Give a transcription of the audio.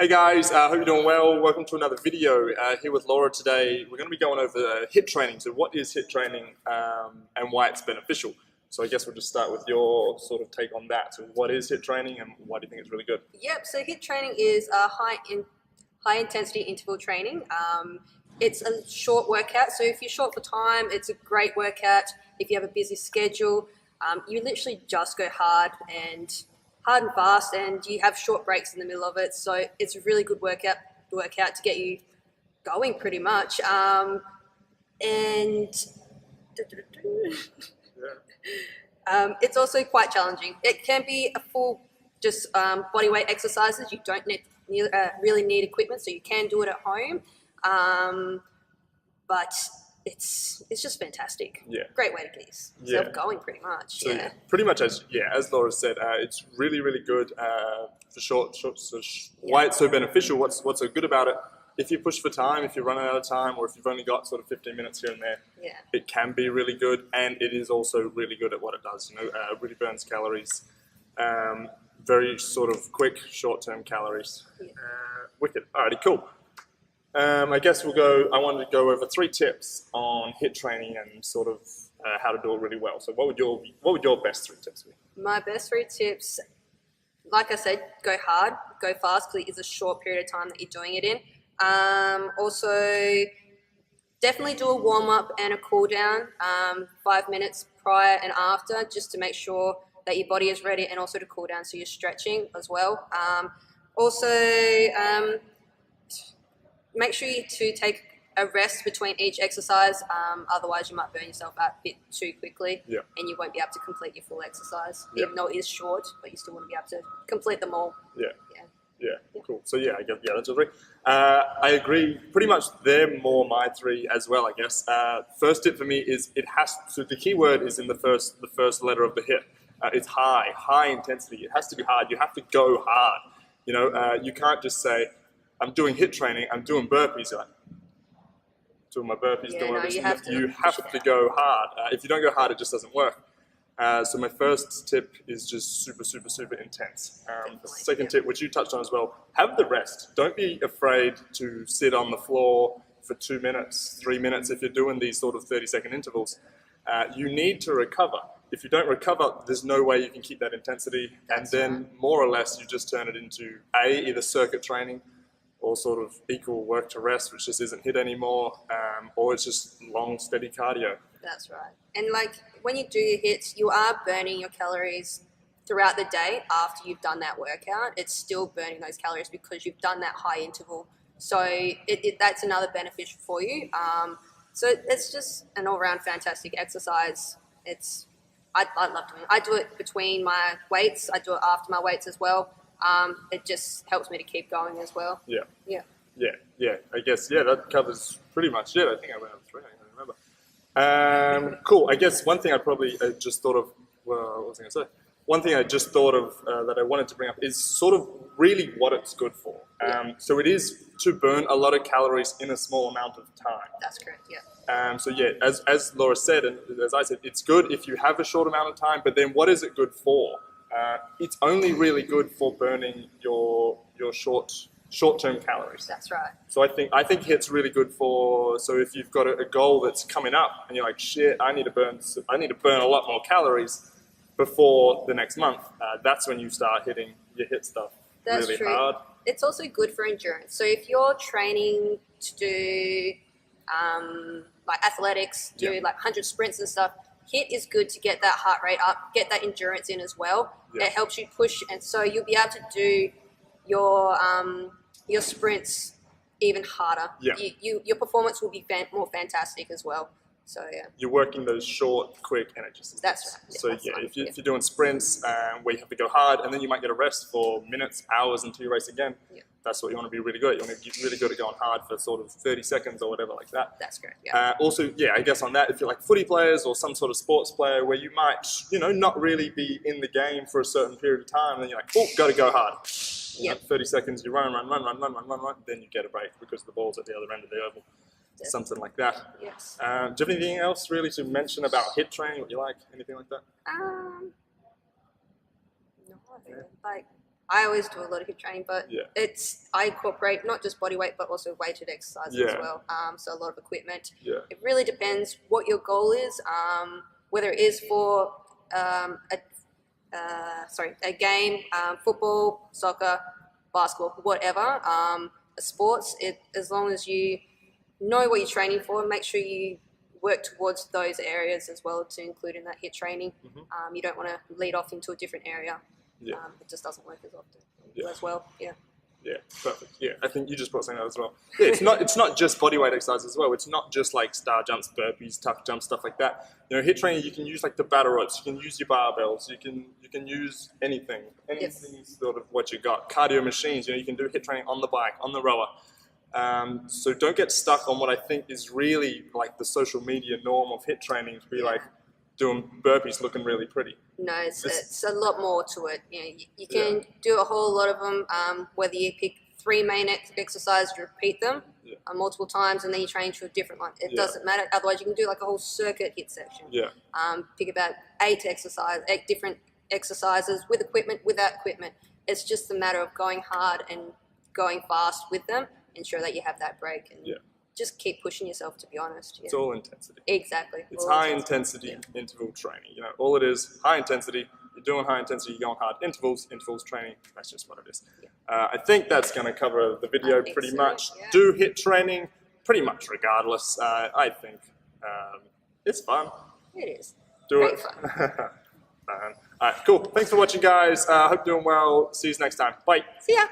Hey guys, hope you're doing well. Welcome to another video here with Laura today. We're going to be going over HIIT training. So what is HIIT training and why it's beneficial? So I guess we'll just start with your sort of take on that. So what is HIIT training and why do you think it's really good? Yep, so HIIT training is a high intensity interval training. It's a short workout, so if you're short for time, it's a great workout. If you have a busy schedule, you literally just go hard and fast, and you have short breaks in the middle of it. So it's a really good workout to get you going, pretty much. It's also quite challenging. It can be a full just body weight exercises. You don't really need equipment, so you can do it at home. But it's just fantastic. Yeah. Great way to get yourself going, pretty much. So pretty much as Laura said, it's really good for short. Why it's so beneficial? What's so good about it? If you push for time, if you're running out of time, or if you've only got sort of 15 minutes here and there, it can be really good, and it is also really good at what it does. Really burns calories. Very sort of quick, short-term calories. Wicked. Alrighty, cool. I guess I wanted to go over 3 tips on HIIT training and sort of how to do it really well. So what would your best 3 tips be? My best 3 tips, like I said, go hard, go fast, because it is a short period of time that you're doing it in. Also, definitely do a warm-up and a cool-down, 5 minutes prior and after, just to make sure that your body is ready, and also to cool down so you're stretching as well. Make sure you take a rest between each exercise, otherwise you might burn yourself out a bit too quickly, and you won't be able to complete your full exercise, even though it is short, but you still want to be able to complete them all. Cool. So that's all 3. I agree. Pretty much they're more my 3 as well, I guess. First tip for me is so the key word is in the first letter of the HIIT. It's high intensity. It has to be hard. You have to go hard. You can't just say, I'm doing HIIT training, I'm doing burpees. You're like, doing my burpees, doing this. You have to go hard. If you don't go hard, it just doesn't work. So my first tip is just super intense. The second tip, which you touched on as well, have the rest. Don't be afraid to sit on the floor for 2 minutes, 3 minutes if you're doing these sort of 30-second intervals. You need to recover. If you don't recover, there's no way you can keep that intensity. And then more or less you just turn it into either circuit training or sort of equal work to rest, which just isn't HIIT anymore, or it's just long, steady cardio. That's right. And like when you do your HIITs, you are burning your calories throughout the day after you've done that workout. It's still burning those calories because you've done that high interval. So that's another benefit for you. So it's just an all-round fantastic exercise. I love doing it. I do it between my weights. I do it after my weights as well. It just helps me to keep going as well. I guess that covers pretty much it. I think I went over 3. I don't remember. Cool. I guess one thing I just thought of. Well, what was I going to say? One thing I just thought of that I wanted to bring up is sort of really what it's good for. So it is to burn a lot of calories in a small amount of time. That's correct. As Laura said, and as I said, it's good if you have a short amount of time. But then, what is it good for? It's only really good for burning your short-term calories. That's right. So I think HIIT's really good for. So if you've got a goal that's coming up and you're like, shit, I need to burn a lot more calories before the next month. That's when you start hitting your HIIT stuff really hard. It's also good for endurance. So if you're training to do like athletics, do like 100 sprints and stuff, HIIT is good to get that heart rate up, get that endurance in as well. It helps you push, and so you'll be able to do your sprints even harder. Your performance will be more fantastic as well. So you're working those short, quick energy systems. That's right. If you're doing sprints where you have to go hard, and then you might get a rest for minutes, hours until you race again. That's what you want to be really good at. You want to be really good at going hard for sort of 30 seconds or whatever like that. That's great. Also, I guess on that, if you're like footy players or some sort of sports player where you might, not really be in the game for a certain period of time, and then you're like, oh, got to go hard. 30 seconds, you run, then you get a break because the ball's at the other end of the oval. Something like that. Yes. Do you have anything else really to mention about HIIT training? What you like? Anything like that? No, like I always do a lot of HIIT training, but Yeah. I incorporate not just body weight, but also weighted exercises as well. So a lot of equipment. Yeah. It really depends what your goal is, whether it is for a game, football, soccer, basketball, whatever. Sports, as long as you know what you're training for, make sure you work towards those areas as well to include in that HIIT training. You don't want to lead off into a different area. Yeah. It just doesn't work as often as well. Yeah, perfect. Yeah, I think you just brought something out as well. Yeah, it's not just body weight exercise as well. It's not just like star jumps, burpees, tuck jumps, stuff like that. You know, HIIT training, you can use like the battle ropes, you can use your barbells, you can use anything sort of what you got. Cardio machines, you know, you can do HIIT training on the bike, on the rower. So don't get stuck on what I think is really like the social media norm of HIIT training to be like doing burpees looking really pretty. No, it's a lot more to it. You know, you can do a whole lot of them, whether you pick 3 main exercises, you repeat them multiple times, and then you train to a different one. It doesn't matter. Otherwise, you can do like a whole circuit HIIT section. Pick about 8 different exercises with equipment, without equipment. It's just a matter of going hard and going fast with them. Ensure that you have that break and just keep pushing yourself, to be honest. It's all intensity. Exactly. It's high intensity interval training. You know, all it is, high intensity. You're doing high intensity, you're going hard. Intervals training. That's just what it is. I think that's going to cover the video pretty much. Do HIIT training pretty much regardless. I think it's fun. It is. Do Great it. fun. All right, cool. Thanks for watching, guys. Hope you're doing well. See you next time. Bye. See ya.